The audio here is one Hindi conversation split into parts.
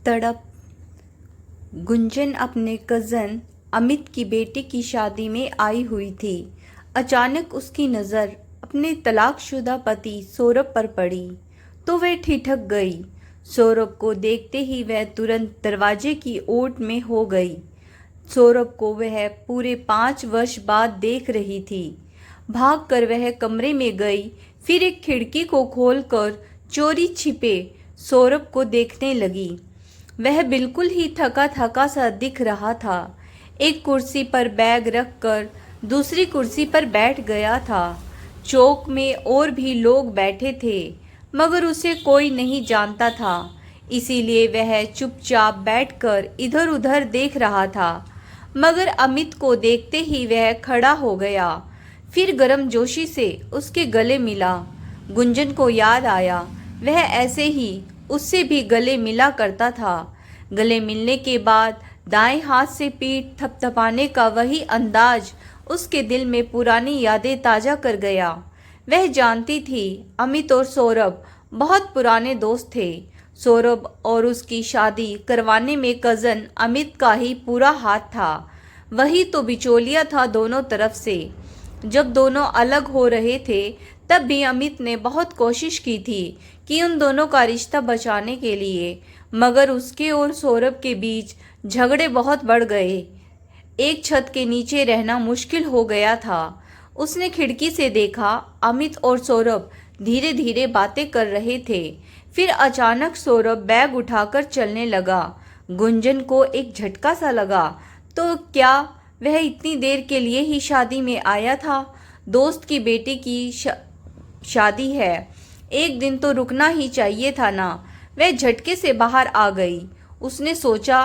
तड़प। गुंजन अपने कज़न अमित की बेटी की शादी में आई हुई थी। अचानक उसकी नज़र अपने तलाकशुदा पति सौरभ पर पड़ी तो वह ठिठक गई। सौरभ को देखते ही वह तुरंत दरवाजे की ओट में हो गई। सौरभ को वह पूरे 5 वर्ष बाद देख रही थी। भागकर वह कमरे में गई, फिर एक खिड़की को खोलकर चोरी छिपे सौरभ को देखने लगी। वह बिल्कुल ही थका थका सा दिख रहा था। एक कुर्सी पर बैग रखकर दूसरी कुर्सी पर बैठ गया था। चौक में और भी लोग बैठे थे, मगर उसे कोई नहीं जानता था, इसीलिए वह चुपचाप बैठकर इधर उधर देख रहा था। मगर अमित को देखते ही वह खड़ा हो गया, फिर गर्मजोशी से उसके गले मिला। गुंजन को याद आया, वह ऐसे ही उससे भी गले मिला करता था। गले मिलने के बाद दाएं हाथ से पीठ थपथपाने का वही अंदाज उसके दिल में पुरानी यादें ताज़ा कर गया। वह जानती थी अमित और सौरभ बहुत पुराने दोस्त थे। सौरभ और उसकी शादी करवाने में कज़न अमित का ही पूरा हाथ था। वही तो बिचौलिया था दोनों तरफ से। जब दोनों अलग हो रहे थे तब भी अमित ने बहुत कोशिश की थी कि उन दोनों का रिश्ता बचाने के लिए, मगर उसके और सौरभ के बीच झगड़े बहुत बढ़ गए। एक छत के नीचे रहना मुश्किल हो गया था। उसने खिड़की से देखा, अमित और सौरभ धीरे धीरे बातें कर रहे थे। फिर अचानक सौरभ बैग उठाकर चलने लगा। गुंजन को एक झटका सा लगा। तो क्या वह इतनी देर के लिए ही शादी में आया था? दोस्त की बेटी की शादी है, एक दिन तो रुकना ही चाहिए था ना। वह झटके से बाहर आ गई। उसने सोचा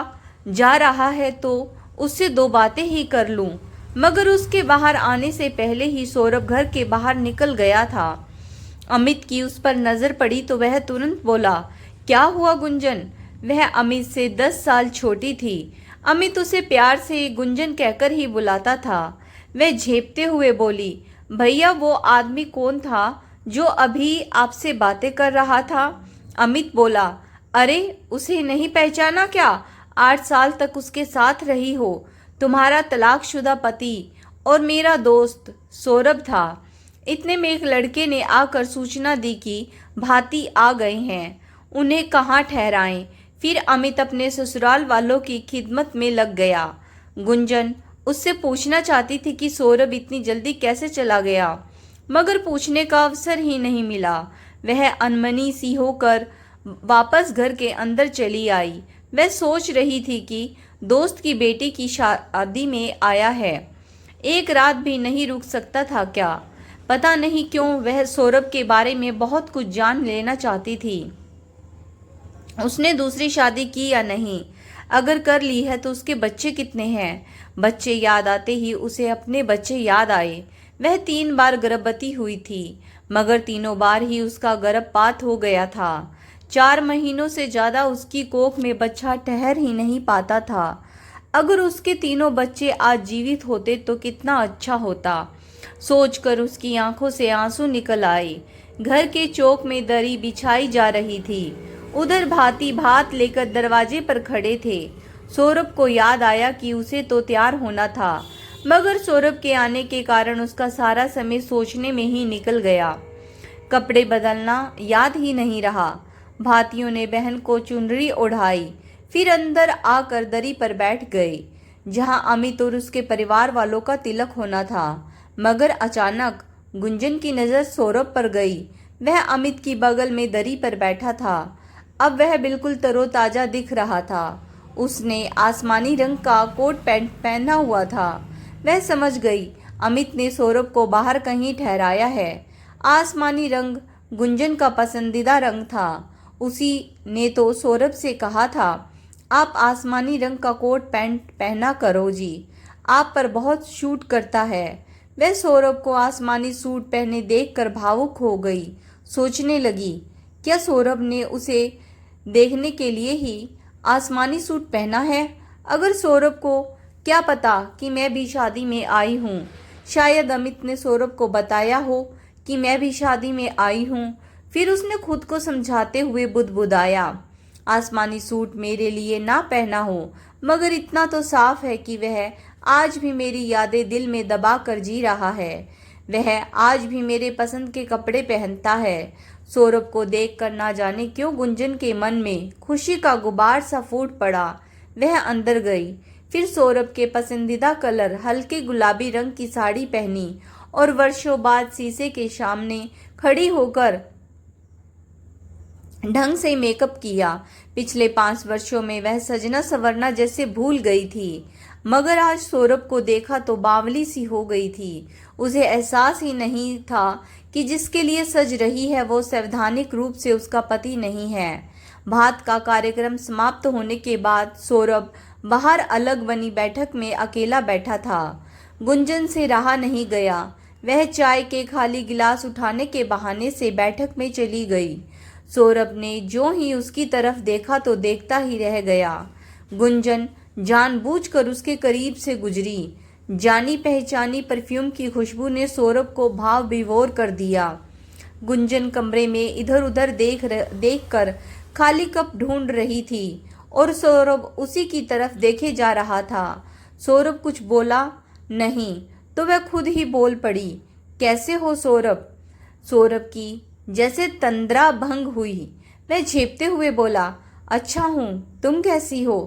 जा रहा है तो उससे 2 बातें ही कर लूं, मगर उसके बाहर आने से पहले ही सौरभ घर के बाहर निकल गया था। अमित की उस पर नज़र पड़ी तो वह तुरंत बोला, क्या हुआ गुंजन? वह अमित से 10 साल छोटी थी। अमित उसे प्यार से गुंजन कहकर ही बुलाता था। वह झेपते हुए बोली, भैया वो आदमी कौन था जो अभी आपसे बातें कर रहा था? अमित बोला, अरे उसे नहीं पहचाना क्या? 8 साल तक उसके साथ रही हो। तुम्हारा तलाकशुदा पति और मेरा दोस्त सौरभ था। इतने में एक लड़के ने आकर सूचना दी कि भाती आ गए हैं, उन्हें कहाँ ठहराएं। फिर अमित अपने ससुराल वालों की खिदमत में लग गया। गुंजन उससे पूछना चाहती थी कि सौरभ इतनी जल्दी कैसे चला गया, मगर पूछने का अवसर ही नहीं मिला। वह अनमनी सी होकर वापस घर के अंदर चली आई। वह सोच रही थी कि दोस्त की बेटी की शादी में आया है, एक रात भी नहीं रुक सकता था क्या? पता नहीं क्यों वह सौरभ के बारे में बहुत कुछ जान लेना चाहती थी। उसने दूसरी शादी की या नहीं? अगर कर ली है तो उसके बच्चे कितने हैं? बच्चे याद आते ही उसे अपने बच्चे याद आए। वह 3 बार गर्भवती हुई थी, मगर तीनों बार ही उसका गर्भपात हो गया था। 4 महीनों से ज़्यादा उसकी कोख में बच्चा ठहर ही नहीं पाता था। अगर उसके तीनों बच्चे आज जीवित होते तो कितना अच्छा होता। सोचकर उसकी आंखों से आंसू निकल आए। घर के चौक में दरी बिछाई जा रही थी। उधर भाती भात लेकर दरवाजे पर खड़े थे। सौरभ को याद आया कि उसे तो तैयार होना था, मगर सौरभ के आने के कारण उसका सारा समय सोचने में ही निकल गया। कपड़े बदलना याद ही नहीं रहा। भातियों ने बहन को चुनरी ओढ़ाई, फिर अंदर आकर दरी पर बैठ गए, जहां अमित और उसके परिवार वालों का तिलक होना था। मगर अचानक गुंजन की नज़र सौरभ पर गई। वह अमित की बगल में दरी पर बैठा था। अब वह बिल्कुल तरोताज़ा दिख रहा था। उसने आसमानी रंग का कोट पैंट पहना हुआ था। वह समझ गई अमित ने सौरभ को बाहर कहीं ठहराया है। आसमानी रंग गुंजन का पसंदीदा रंग था। उसी ने तो सौरभ से कहा था, आप आसमानी रंग का कोट पैंट पहना करो जी, आप पर बहुत शूट करता है। वह सौरभ को आसमानी सूट पहने देखकर भावुक हो गई। सोचने लगी, क्या सौरभ ने उसे देखने के लिए ही आसमानी सूट पहना है? अगर सौरभ को क्या पता कि मैं भी शादी में आई हूँ। शायद अमित ने सौरभ को बताया हो कि मैं भी शादी में आई हूँ। फिर उसने खुद को समझाते हुए बुदबुदाया, आसमानी सूट मेरे लिए ना पहना हो, मगर इतना तो साफ है कि वह आज भी मेरी यादें दिल में दबा कर जी रहा है। वह आज भी मेरे पसंद के कपड़े पहनता है। सौरभ को देखकर ना जाने क्यों गुंजन के मन में खुशी का गुबार सा फूट पड़ा। वह अंदर गई, फिर सौरभ के पसंदीदा कलर हल्के गुलाबी रंग की साड़ी पहनी और वर्षों बाद शीशे के सामने खड़ी होकर ढंग से मेकअप किया। पिछले 5 वर्षों में वह सजना संवरना जैसे भूल गई थी, मगर आज सौरभ को देखा तो बावली सी हो गई थी। उसे एहसास ही नहीं था कि जिसके लिए सज रही है वो संवैधानिक रूप से उसका पति नहीं है। भात का कार्यक्रम समाप्त होने के बाद सौरभ बाहर अलग बनी बैठक में अकेला बैठा था। गुंजन से रहा नहीं गया। वह चाय के खाली गिलास उठाने के बहाने से बैठक में चली गई। सौरभ ने जो ही उसकी तरफ देखा तो देखता ही रह गया। गुंजन जानबूझकर उसके करीब से गुजरी। जानी पहचानी परफ्यूम की खुशबू ने सौरभ को भाव विभोर कर दिया। गुंजन कमरे में इधर उधर देखकर खाली कप ढूंढ रही थी और सौरभ उसी की तरफ देखे जा रहा था। सौरभ कुछ बोला नहीं तो वह खुद ही बोल पड़ी, कैसे हो सौरभ? सौरभ की जैसे तंद्रा भंग हुई। वह झेपते हुए बोला, अच्छा हूँ, तुम कैसी हो?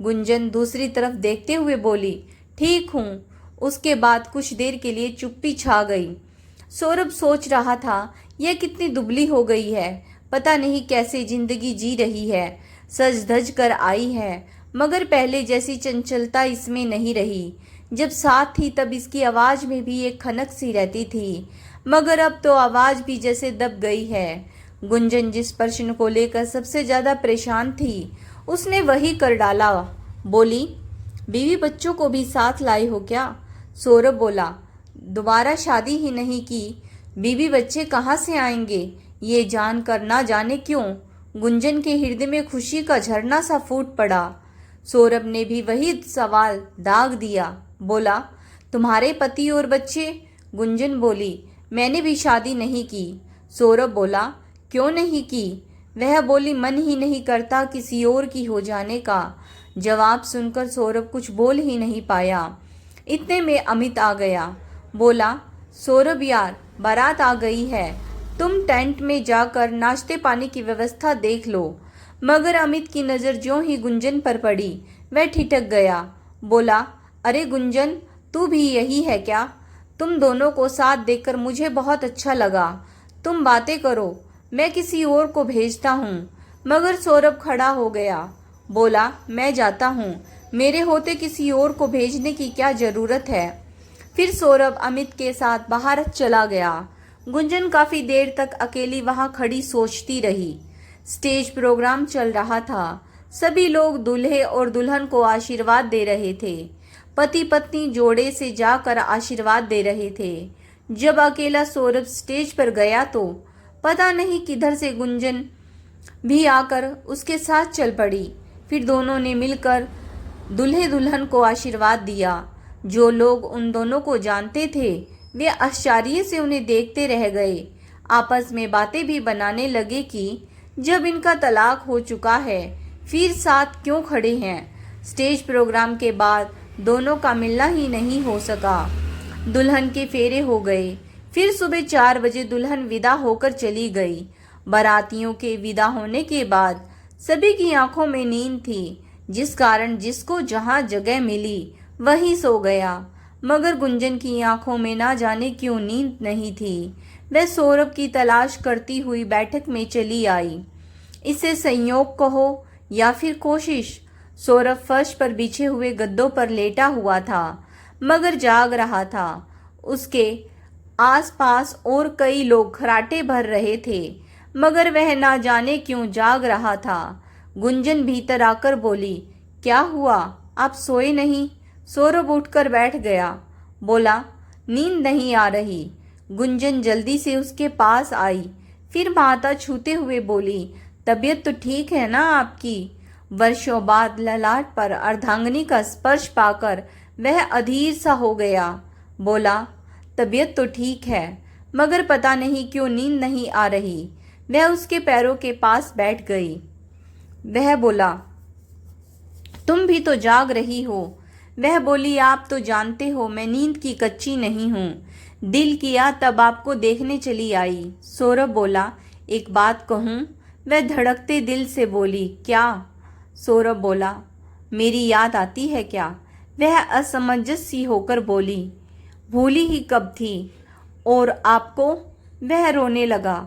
गुंजन दूसरी तरफ देखते हुए बोली, ठीक हूँ। उसके बाद कुछ देर के लिए चुप्पी छा गई। सौरभ सोच रहा था, यह कितनी दुबली हो गई है, पता नहीं कैसे जिंदगी जी रही है। सज धज कर आई है, मगर पहले जैसी चंचलता इसमें नहीं रही। जब साथ थी तब इसकी आवाज में भी एक खनक सी रहती थी, मगर अब तो आवाज भी जैसे दब गई है। गुंजन जिस प्रश्न को लेकर सबसे ज्यादा परेशान थी उसने वही कर डाला। बोली, बीवी बच्चों को भी साथ लाई हो क्या? सौरभ बोला, दोबारा शादी ही नहीं की, बीवी बच्चे कहाँ से आएंगे? ये जानकर ना जाने क्यों गुंजन के हृदय में खुशी का झरना सा फूट पड़ा। सौरभ ने भी वही सवाल दाग दिया। बोला, तुम्हारे पति और बच्चे? गुंजन बोली, मैंने भी शादी नहीं की। सौरभ बोला, क्यों नहीं की? वह बोली, मन ही नहीं करता किसी और की हो जाने का। जवाब सुनकर सौरभ कुछ बोल ही नहीं पाया। इतने में अमित आ गया। बोला, सौरभ यार, बारात आ गई है, तुम टेंट में जाकर नाश्ते पानी की व्यवस्था देख लो। मगर अमित की नज़र ज्यों ही गुंजन पर पड़ी वह ठिठक गया। बोला, अरे गुंजन, तू भी यही है क्या? तुम दोनों को साथ देखकर मुझे बहुत अच्छा लगा। तुम बातें करो, मैं किसी और को भेजता हूँ। मगर सौरभ खड़ा हो गया। बोला, मैं जाता हूँ, मेरे होते किसी और को भेजने की क्या ज़रूरत है? फिर सौरभ अमित के साथ बाहर चला गया। गुंजन काफ़ी देर तक अकेली वहाँ खड़ी सोचती रही। स्टेज प्रोग्राम चल रहा था। सभी लोग दूल्हे और दुल्हन को आशीर्वाद दे रहे थे। पति पत्नी जोड़े से जाकर आशीर्वाद दे रहे थे। जब अकेला सौरभ स्टेज पर गया तो पता नहीं किधर से गुंजन भी आकर उसके साथ चल पड़ी। फिर दोनों ने मिलकर दूल्हे दुल्हन को आशीर्वाद दिया। जो लोग उन दोनों को जानते थे वे आश्चर्य से उन्हें देखते रह गए। आपस में बातें भी बनाने लगे कि जब इनका तलाक हो चुका है फिर साथ क्यों खड़े हैं। स्टेज प्रोग्राम के बाद दोनों का मिलना ही नहीं हो सका। दुल्हन के फेरे हो गए। फिर सुबह 4 बजे दुल्हन विदा होकर चली गई। बारातियों के विदा होने के बाद सभी की आंखों में नींद थी, जिस कारण जिसको जहां जगह मिली वहीं सो गया। मगर गुंजन की आंखों में ना जाने क्यों नींद नहीं थी। वह सौरभ की तलाश करती हुई बैठक में चली आई। इसे संयोग कहो या फिर कोशिश। सौरभ फर्श पर बिछे हुए गद्दों पर लेटा हुआ था, मगर जाग रहा था। उसके आसपास और कई लोग खर्राटे भर रहे थे, मगर वह ना जाने क्यों जाग रहा था। गुंजन भीतर आकर बोली, क्या हुआ, आप सोए नहीं? सौरभ उठकर बैठ गया। बोला, नींद नहीं आ रही। गुंजन जल्दी से उसके पास आई, फिर माथा छूते हुए बोली, तबीयत तो ठीक है ना आपकी? वर्षों बाद ललाट पर अर्धांगिनी का स्पर्श पाकर वह अधीर सा हो गया। बोला, तबीयत तो ठीक है, मगर पता नहीं क्यों नींद नहीं आ रही। वह उसके पैरों के पास बैठ गई। वह बोला, तुम भी तो जाग रही हो। वह बोली, आप तो जानते हो मैं नींद की कच्ची नहीं हूँ। दिल किया तब आपको देखने चली आई। सौरभ बोला, एक बात कहूँ? वह धड़कते दिल से बोली, क्या? सौरभ बोला, मेरी याद आती है क्या? वह असमंजस सी होकर बोली, भूली ही कब थी। और आपको? वह रोने लगा।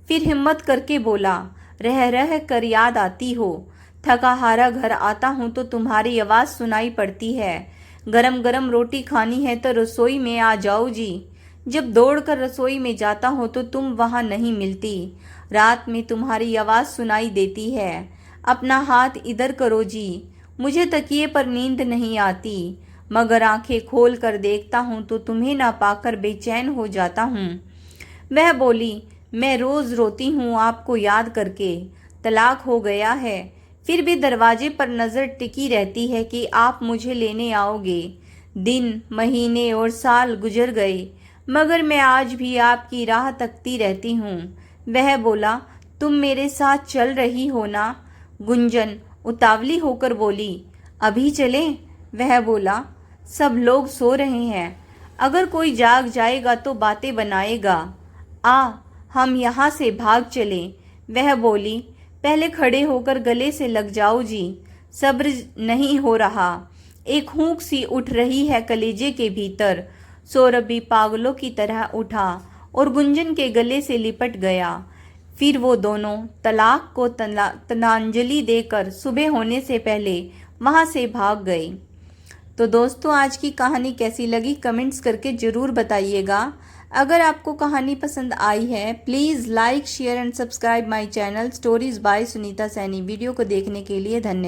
फिर हिम्मत करके बोला, रह रह कर याद आती हो। थका हारा घर आता हूँ तो तुम्हारी आवाज़ सुनाई पड़ती है। गरम गरम रोटी खानी है तो रसोई में आ जाओ जी। जब दौड़कर रसोई में जाता हूँ तो तुम वहाँ नहीं मिलती। रात में तुम्हारी आवाज़ सुनाई देती है, अपना हाथ इधर करो जी। मुझे तकिए पर नींद नहीं आती, मगर आंखें खोल कर देखता हूँ तो तुम्हें ना पाकर बेचैन हो जाता हूँ। वह बोली, मैं रोज़ रोती हूँ आपको याद करके। तलाक हो गया है, फिर भी दरवाजे पर नज़र टिकी रहती है कि आप मुझे लेने आओगे। दिन, महीने और साल गुजर गए, मगर मैं आज भी आपकी राह तकती रहती हूँ। वह बोला, तुम मेरे साथ चल रही हो ना? गुंजन उतावली होकर बोली, अभी चलें? वह बोला, सब लोग सो रहे हैं, अगर कोई जाग जाएगा तो बातें बनाएगा। हम यहाँ से भाग चलें। वह बोली, पहले खड़े होकर गले से लग जाओ जी, सब्र नहीं हो रहा। एक हूक सी उठ रही है कलेजे के भीतर। सौरभ भी पागलों की तरह उठा और गुंजन के गले से लिपट गया। फिर वो दोनों तलाक को तनांजलि देकर सुबह होने से पहले वहाँ से भाग गए। तो दोस्तों, आज की कहानी कैसी लगी कमेंट्स करके ज़रूर बताइएगा। अगर आपको कहानी पसंद आई है, please like, share and subscribe my channel stories bye Sunita Saini. Video को देखने के लिए धन्यवाद।